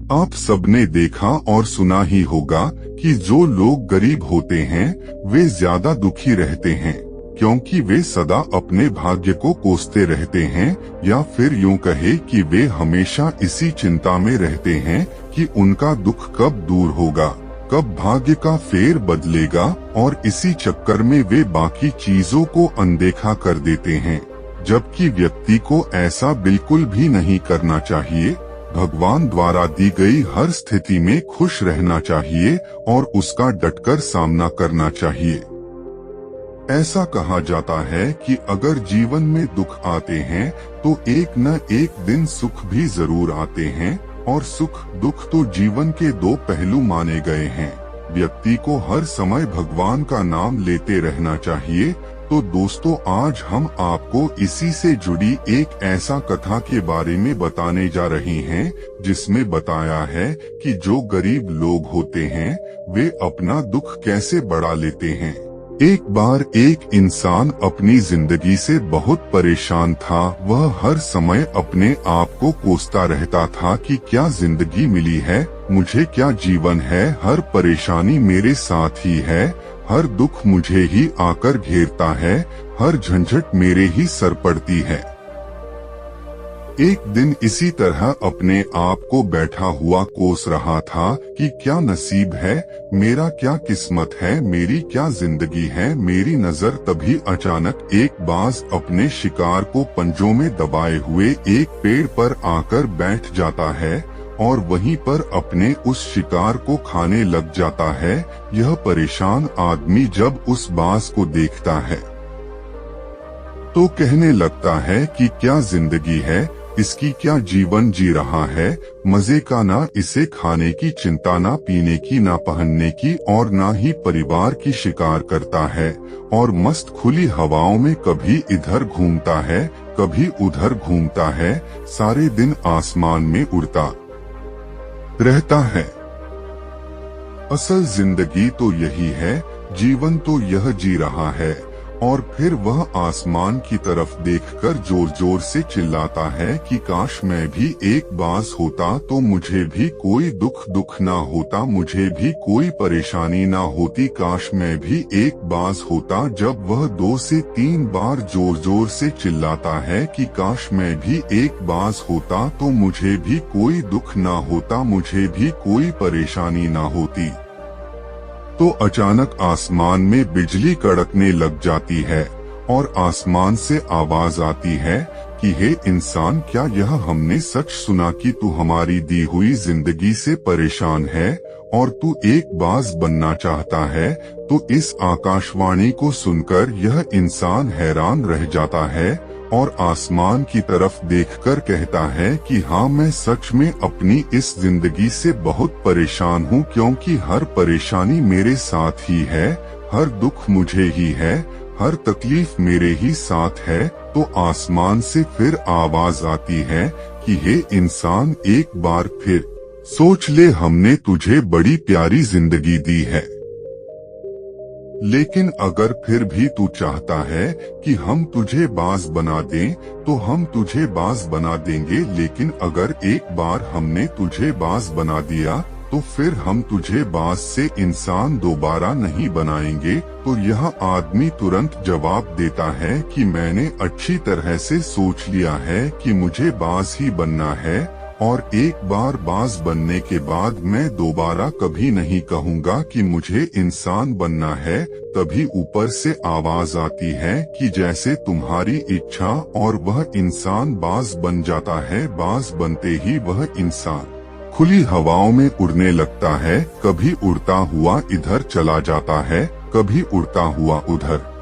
आप सबने देखा और सुना ही होगा कि जो लोग गरीब होते हैं वे ज्यादा दुखी रहते हैं, क्योंकि वे सदा अपने भाग्य को कोसते रहते हैं, या फिर यूं कहे कि वे हमेशा इसी चिंता में रहते हैं कि उनका दुख कब दूर होगा, कब भाग्य का फेर बदलेगा, और इसी चक्कर में वे बाकी चीजों को अनदेखा कर देते हैं। जबकि व्यक्ति को ऐसा बिल्कुल भी नहीं करना चाहिए। भगवान द्वारा दी गई हर स्थिति में खुश रहना चाहिए और उसका डटकर सामना करना चाहिए। ऐसा कहा जाता है कि अगर जीवन में दुख आते हैं तो एक न एक दिन सुख भी जरूर आते हैं, और सुख दुख तो जीवन के दो पहलू माने गए हैं। व्यक्ति को हर समय भगवान का नाम लेते रहना चाहिए। तो दोस्तों, आज हम आपको इसी से जुड़ी एक ऐसा कथा के बारे में बताने जा रहे हैं, जिसमें बताया है कि जो गरीब लोग होते हैं वे अपना दुख कैसे बढ़ा लेते हैं। एक बार एक इंसान अपनी जिंदगी से बहुत परेशान था। वह हर समय अपने आप को कोसता रहता था कि क्या जिंदगी मिली है, मुझे क्या जीवन है, हर परेशानी मेरे साथ ही है, हर दुख मुझे ही आकर घेरता है, हर झंझट मेरे ही सर पड़ती है। एक दिन इसी तरह अपने आप को बैठा हुआ कोस रहा था कि क्या नसीब है, मेरा क्या किस्मत है, मेरी क्या जिंदगी है, मेरी नजर तभी अचानक एक बाज अपने शिकार को पंजों में दबाए हुए एक पेड़ पर आकर बैठ जाता है और वहीं पर अपने उस शिकार को खाने लग जाता है। यह परेशान आदमी जब उस बाज को देखता है तो कहने लगता है कि क्या जिंदगी है, इसकी क्या जीवन जी रहा है, मजे का ना इसे खाने की चिंता, ना पीने की, ना पहनने की, और ना ही परिवार की शिकार करता है, और मस्त खुली हवाओं में कभी इधर घूमता है कभी उधर घूमता है, सारे दिन आसमान में उड़ता रहता है। असल जिंदगी तो यही है, जीवन तो यह जी रहा है। और फिर वह आसमान की तरफ देखकर जोर जोर से चिल्लाता है कि काश मैं भी एक बाज होता तो मुझे भी कोई दुख ना होता, मुझे भी कोई परेशानी ना होती, काश मैं भी एक बाज होता। जब वह 2 से 3 बार जोर जोर से चिल्लाता है कि काश मैं भी एक बाज होता तो मुझे भी कोई दुख ना होता, मुझे भी कोई परेशानी ना होती, तो अचानक आसमान में बिजली कड़कने लग जाती है और आसमान से आवाज आती है कि हे इंसान, क्या यह हमने सच सुना कि तू हमारी दी हुई जिंदगी से परेशान है और तू एक बाज बनना चाहता है। तो इस आकाशवाणी को सुनकर यह इंसान हैरान रह जाता है और आसमान की तरफ देखकर कहता है कि हाँ, मैं सच में अपनी इस जिंदगी से बहुत परेशान हूँ, क्योंकि हर परेशानी मेरे साथ ही है, हर दुख मुझे ही है, हर तकलीफ मेरे ही साथ है। तो आसमान से फिर आवाज आती है कि हे इंसान, एक बार फिर सोच ले, हमने तुझे बड़ी प्यारी जिंदगी दी है, लेकिन अगर फिर भी तू चाहता है कि हम तुझे बाज बना दें तो हम तुझे बाज बना देंगे, लेकिन अगर एक बार हमने तुझे बाज बना दिया तो फिर हम तुझे बाज से इंसान दोबारा नहीं बनाएंगे। तो यह आदमी तुरंत जवाब देता है कि मैंने अच्छी तरह से सोच लिया है कि मुझे बाज ही बनना है, और एक बार बाज बनने के बाद मैं दोबारा कभी नहीं कहूँगा कि मुझे इंसान बनना है। तभी ऊपर से आवाज आती है कि जैसे तुम्हारी इच्छा, और वह इंसान बाज बन जाता है। बाज बनते ही वह इंसान खुली हवाओं में उड़ने लगता है, कभी उड़ता हुआ इधर चला जाता है, कभी उड़ता हुआ उधर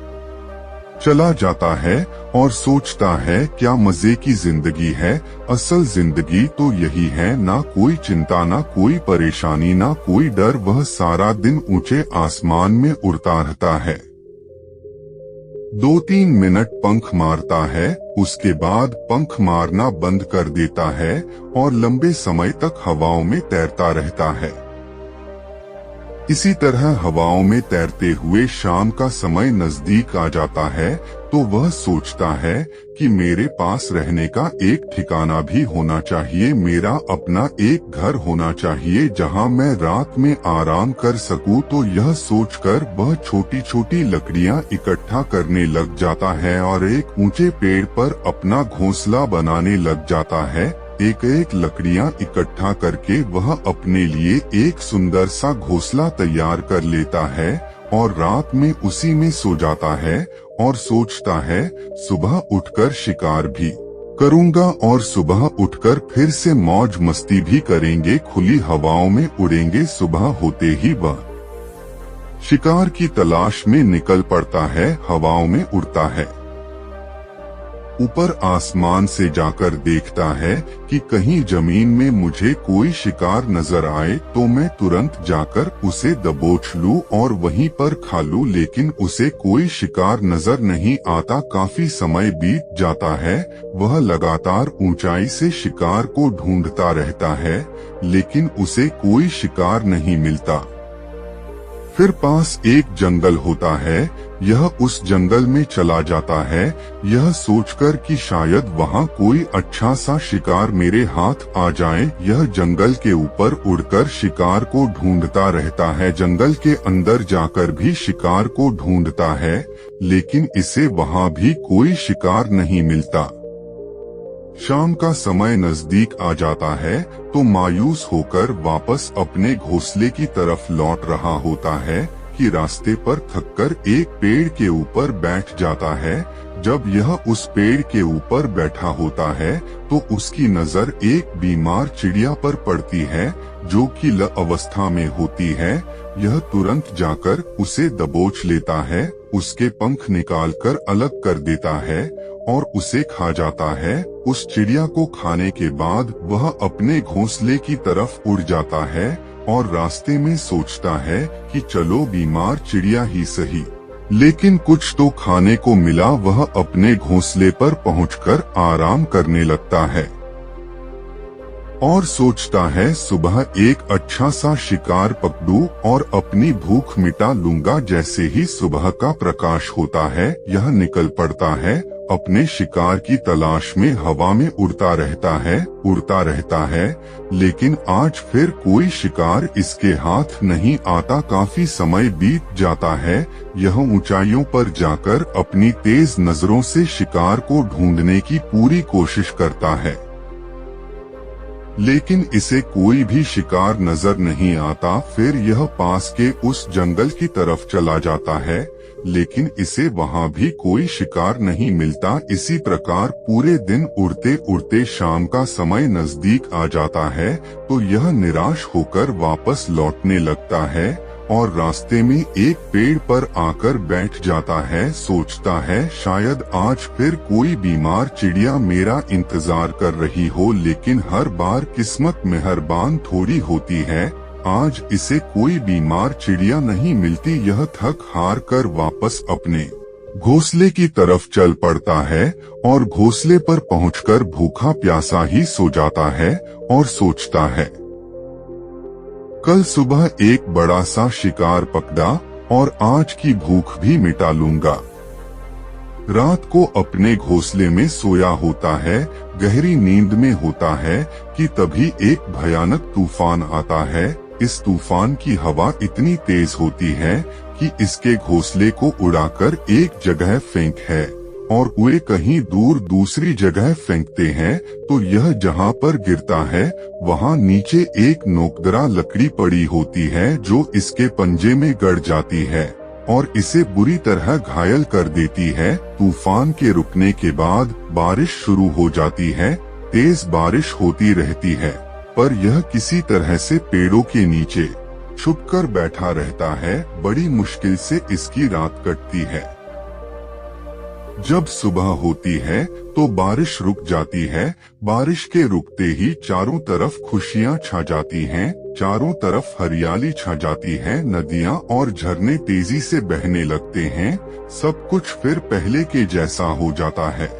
चला जाता है, और सोचता है क्या मजे की जिंदगी है। असल जिंदगी तो यही है, ना कोई चिंता, ना कोई परेशानी, ना कोई डर। वह सारा दिन ऊंचे आसमान में उड़ता रहता है, 2-3 मिनट पंख मारता है, उसके बाद पंख मारना बंद कर देता है और लंबे समय तक हवाओं में तैरता रहता है। इसी तरह हवाओं में तैरते हुए शाम का समय नजदीक आ जाता है तो वह सोचता है कि मेरे पास रहने का एक ठिकाना भी होना चाहिए, मेरा अपना एक घर होना चाहिए जहां मैं रात में आराम कर सकूं। तो यह सोचकर वह छोटी छोटी लकड़ियां इकट्ठा करने लग जाता है और एक ऊंचे पेड़ पर अपना घोंसला बनाने लग जाता है। एक एक लकड़ियां इकट्ठा करके वह अपने लिए एक सुंदर सा घोंसला तैयार कर लेता है और रात में उसी में सो जाता है और सोचता है सुबह उठकर शिकार भी करूंगा और सुबह उठकर फिर से मौज मस्ती भी करेंगे, खुली हवाओं में उड़ेंगे। सुबह होते ही वह शिकार की तलाश में निकल पड़ता है, हवाओं में उड़ता है। ऊपर आसमान से जाकर देखता है कि कहीं जमीन में मुझे कोई शिकार नजर आए तो मैं तुरंत जाकर उसे दबोच लूं और वहीं पर खा लूं, लेकिन उसे कोई शिकार नजर नहीं आता। काफी समय बीत जाता है, वह लगातार ऊंचाई से शिकार को ढूंढता रहता है लेकिन उसे कोई शिकार नहीं मिलता। फिर पास एक जंगल होता है, यह उस जंगल में चला जाता है, यह सोचकर कि शायद वहाँ कोई अच्छा सा शिकार मेरे हाथ आ जाए। यह जंगल के ऊपर उड़कर शिकार को ढूंढता रहता है, जंगल के अंदर जाकर भी शिकार को ढूंढता है लेकिन इसे वहाँ भी कोई शिकार नहीं मिलता। शाम का समय नजदीक आ जाता है तो मायूस होकर वापस अपने घोंसले की तरफ लौट रहा होता है कि रास्ते पर थककर एक पेड़ के ऊपर बैठ जाता है। जब यह उस पेड़ के ऊपर बैठा होता है तो उसकी नजर एक बीमार चिड़िया पर पड़ती है जो कि ल अवस्था में होती है। यह तुरंत जाकर उसे दबोच लेता है, उसके पंख निकालकर अलग कर देता है और उसे खा जाता है। उस चिड़िया को खाने के बाद वह अपने घोंसले की तरफ उड़ जाता है और रास्ते में सोचता है कि चलो बीमार चिड़िया ही सही, लेकिन कुछ तो खाने को मिला। वह अपने घोंसले पर पहुंचकर आराम करने लगता है और सोचता है सुबह एक अच्छा सा शिकार पकड़ूं और अपनी भूख मिटा लूंगा। जैसे ही सुबह का प्रकाश होता है यह निकल पड़ता है अपने शिकार की तलाश में, हवा में उड़ता रहता है लेकिन आज फिर कोई शिकार इसके हाथ नहीं आता। काफी समय बीत जाता है, यह ऊंचाइयों पर जाकर अपनी तेज नजरों से शिकार को ढूंढने की पूरी कोशिश करता है लेकिन इसे कोई भी शिकार नजर नहीं आता। फिर यह पास के उस जंगल की तरफ चला जाता है लेकिन इसे वहाँ भी कोई शिकार नहीं मिलता। इसी प्रकार पूरे दिन उड़ते उड़ते शाम का समय नजदीक आ जाता है तो यह निराश होकर वापस लौटने लगता है और रास्ते में एक पेड़ पर आकर बैठ जाता है। सोचता है शायद आज फिर कोई बीमार चिड़िया मेरा इंतजार कर रही हो, लेकिन हर बार किस्मत मेहरबान थोड़ी होती है। आज इसे कोई बीमार चिड़िया नहीं मिलती। यह थक हार कर वापस अपने घोंसले की तरफ चल पड़ता है और घोंसले पर पहुंचकर भूखा प्यासा ही सो जाता है और सोचता है कल सुबह एक बड़ा सा शिकार पकड़ा और आज की भूख भी मिटा लूंगा। रात को अपने घोंसले में सोया होता है, गहरी नींद में होता है कि तभी एक भयानक तूफान आता है। इस तूफान की हवा इतनी तेज होती है कि इसके घोंसले को उड़ाकर एक जगह फेंक है और वे कहीं दूर दूसरी जगह फेंकते हैं तो यह जहां पर गिरता है वहां नीचे एक नोकदरा लकड़ी पड़ी होती है जो इसके पंजे में गड़ जाती है और इसे बुरी तरह घायल कर देती है। तूफान के रुकने के बाद बारिश शुरू हो जाती है, तेज बारिश होती रहती है पर यह किसी तरह से पेड़ों के नीचे छुपकर बैठा रहता है। बड़ी मुश्किल से इसकी रात कटती है। जब सुबह होती है तो बारिश रुक जाती है। बारिश के रुकते ही चारों तरफ खुशियां छा जाती हैं, चारों तरफ हरियाली छा जाती है, नदियां और झरने तेजी से बहने लगते हैं। सब कुछ फिर पहले के जैसा हो जाता है।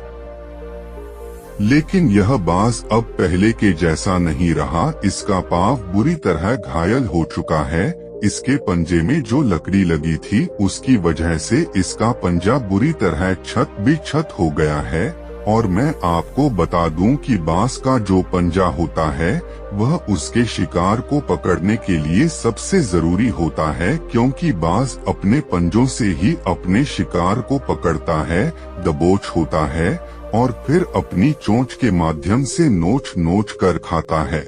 लेकिन यह बाज अब पहले के जैसा नहीं रहा, इसका पाँव बुरी तरह घायल हो चुका है। इसके पंजे में जो लकड़ी लगी थी उसकी वजह से इसका पंजा बुरी तरह क्षत विक्षत हो गया है। और मैं आपको बता दूं कि बांस का जो पंजा होता है वह उसके शिकार को पकड़ने के लिए सबसे जरूरी होता है, क्योंकि बाज अपने पंजों से ही अपने शिकार को पकड़ता है, दबोच होता है और फिर अपनी चोंच के माध्यम से नोच नोच कर खाता है।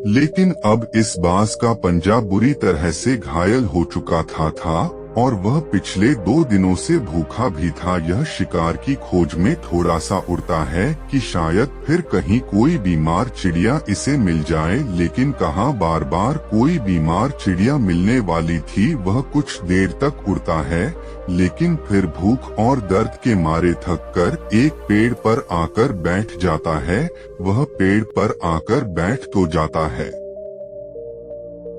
लेकिन अब इस बाज का पंजा बुरी तरह से घायल हो चुका था और वह पिछले 2 दिनों से भूखा भी था। यह शिकार की खोज में थोड़ा सा उड़ता है कि शायद फिर कहीं कोई बीमार चिड़िया इसे मिल जाए, लेकिन कहाँ बार बार कोई बीमार चिड़िया मिलने वाली थी। वह कुछ देर तक उड़ता है, लेकिन फिर भूख और दर्द के मारे थक कर एक पेड़ पर आकर बैठ जाता है। वह पेड़ पर आकर बैठ तो जाता है,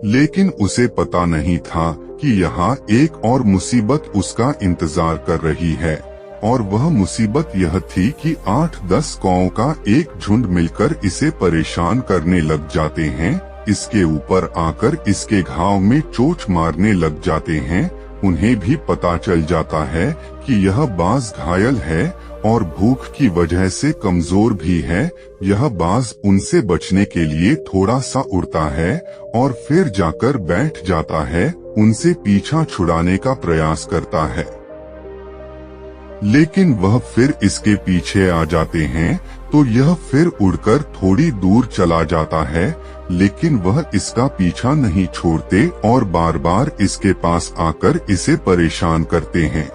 लेकिन उसे पता नहीं था कि यहाँ एक और मुसीबत उसका इंतजार कर रही है। और वह मुसीबत यह थी कि 8-10 कौओं का एक झुंड मिलकर इसे परेशान करने लग जाते हैं। इसके ऊपर आकर इसके घाव में चोट मारने लग जाते हैं। उन्हें भी पता चल जाता है कि यह बाज घायल है और भूख की वजह से कमजोर भी है। यह बाज उनसे बचने के लिए थोड़ा सा उड़ता है और फिर जाकर बैठ जाता है, उनसे पीछा छुड़ाने का प्रयास करता है। लेकिन वह फिर इसके पीछे आ जाते हैं तो यह फिर उड़कर थोड़ी दूर चला जाता है, लेकिन वह इसका पीछा नहीं छोड़ते और बार बार इसके पास आकर इसे परेशान करते हैं।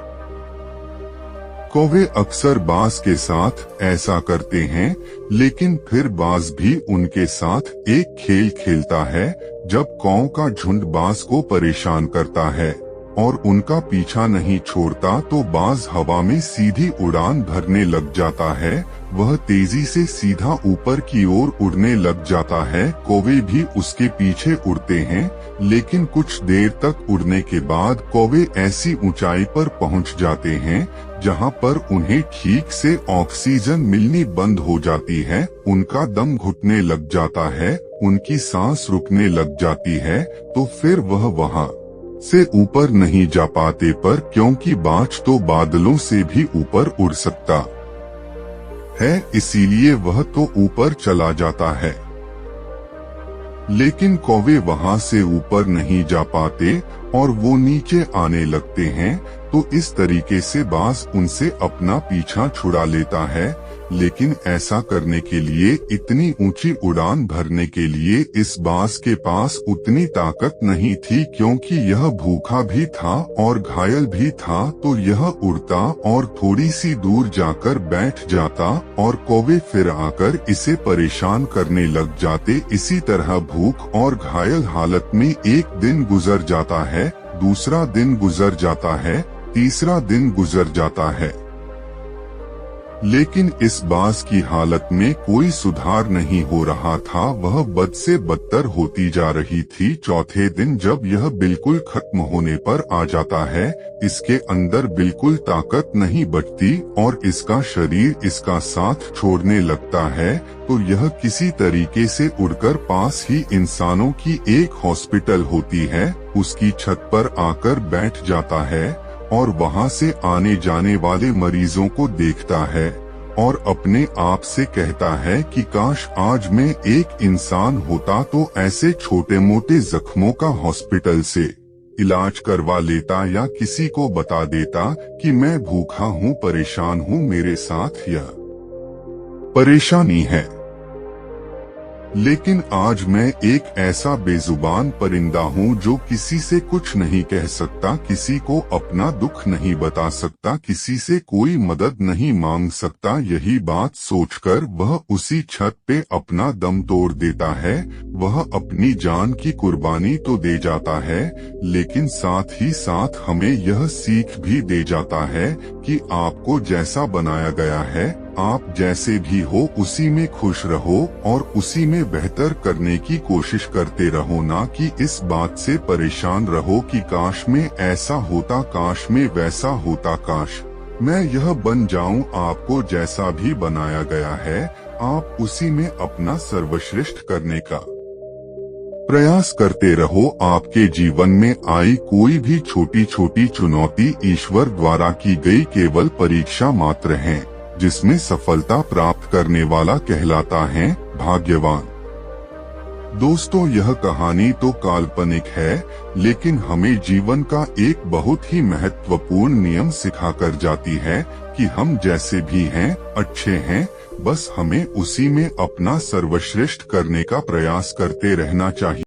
कौवे अक्सर बाज के साथ ऐसा करते हैं, लेकिन फिर बाज भी उनके साथ एक खेल खेलता है। जब कौओं का झुंड बाज को परेशान करता है और उनका पीछा नहीं छोड़ता तो बाज हवा में सीधी उड़ान भरने लग जाता है। वह तेजी से सीधा ऊपर की ओर उड़ने लग जाता है। कौवे भी उसके पीछे उड़ते हैं, लेकिन कुछ देर तक उड़ने के बाद कौवे ऐसी ऊंचाई पर पहुंच जाते हैं जहां पर उन्हें ठीक से ऑक्सीजन मिलनी बंद हो जाती है। उनका दम घुटने लग जाता है, उनकी सांस रुकने लग जाती है। तो फिर वह वहां से ऊपर नहीं जा पाते, पर क्योंकि बाज तो बादलों से भी ऊपर उड़ सकता है, इसीलिए वह तो ऊपर चला जाता है। लेकिन कौवे वहां से ऊपर नहीं जा पाते और वो नीचे आने लगते हैं। तो इस तरीके से बाज उनसे अपना पीछा छुड़ा लेता है। लेकिन ऐसा करने के लिए, इतनी ऊंची उड़ान भरने के लिए इस बाज के पास उतनी ताकत नहीं थी, क्योंकि यह भूखा भी था और घायल भी था। तो यह उड़ता और थोड़ी सी दूर जाकर बैठ जाता और कौवे फिर आकर इसे परेशान करने लग जाते। इसी तरह भूख और घायल हालत में एक दिन गुजर जाता है, दूसरा दिन गुजर जाता है, तीसरा दिन गुजर जाता है, लेकिन इस बाज की हालत में कोई सुधार नहीं हो रहा था। वह बद से बदतर होती जा रही थी। चौथे दिन जब यह बिल्कुल खत्म होने पर आ जाता है, इसके अंदर बिल्कुल ताकत नहीं बचती और इसका शरीर इसका साथ छोड़ने लगता है। तो यह किसी तरीके से उड़कर पास ही इंसानों की एक हॉस्पिटल होती है, उसकी छत पर आकर बैठ जाता है और वहां से आने जाने वाले मरीजों को देखता है और अपने आप से कहता है कि काश आज मैं एक इंसान होता तो ऐसे छोटे मोटे जख्मों का हॉस्पिटल से इलाज करवा लेता या किसी को बता देता कि मैं भूखा हूँ, परेशान हूँ, मेरे साथ यह परेशानी है। लेकिन आज मैं एक ऐसा बेजुबान परिंदा हूँ जो किसी से कुछ नहीं कह सकता, किसी को अपना दुख नहीं बता सकता, किसी से कोई मदद नहीं मांग सकता। यही बात सोचकर वह उसी छत पे अपना दम तोड़ देता है। वह अपनी जान की कुर्बानी तो दे जाता है, लेकिन साथ ही साथ हमें यह सीख भी दे जाता है कि आपको जैसा बनाया गया है, आप जैसे भी हो उसी में खुश रहो और उसी में बेहतर करने की कोशिश करते रहो, ना कि इस बात से परेशान रहो कि काश में ऐसा होता, काश में वैसा होता, काश मैं यह बन जाऊं। आपको जैसा भी बनाया गया है, आप उसी में अपना सर्वश्रेष्ठ करने का प्रयास करते रहो। आपके जीवन में आई कोई भी छोटी छोटी चुनौती ईश्वर द्वारा की गई केवल परीक्षा मात्र है, जिसमें सफलता प्राप्त करने वाला कहलाता है भाग्यवान। दोस्तों, यह कहानी तो काल्पनिक है, लेकिन हमें जीवन का एक बहुत ही महत्वपूर्ण नियम सिखाकर जाती है कि हम जैसे भी हैं अच्छे हैं, बस हमें उसी में अपना सर्वश्रेष्ठ करने का प्रयास करते रहना चाहिए।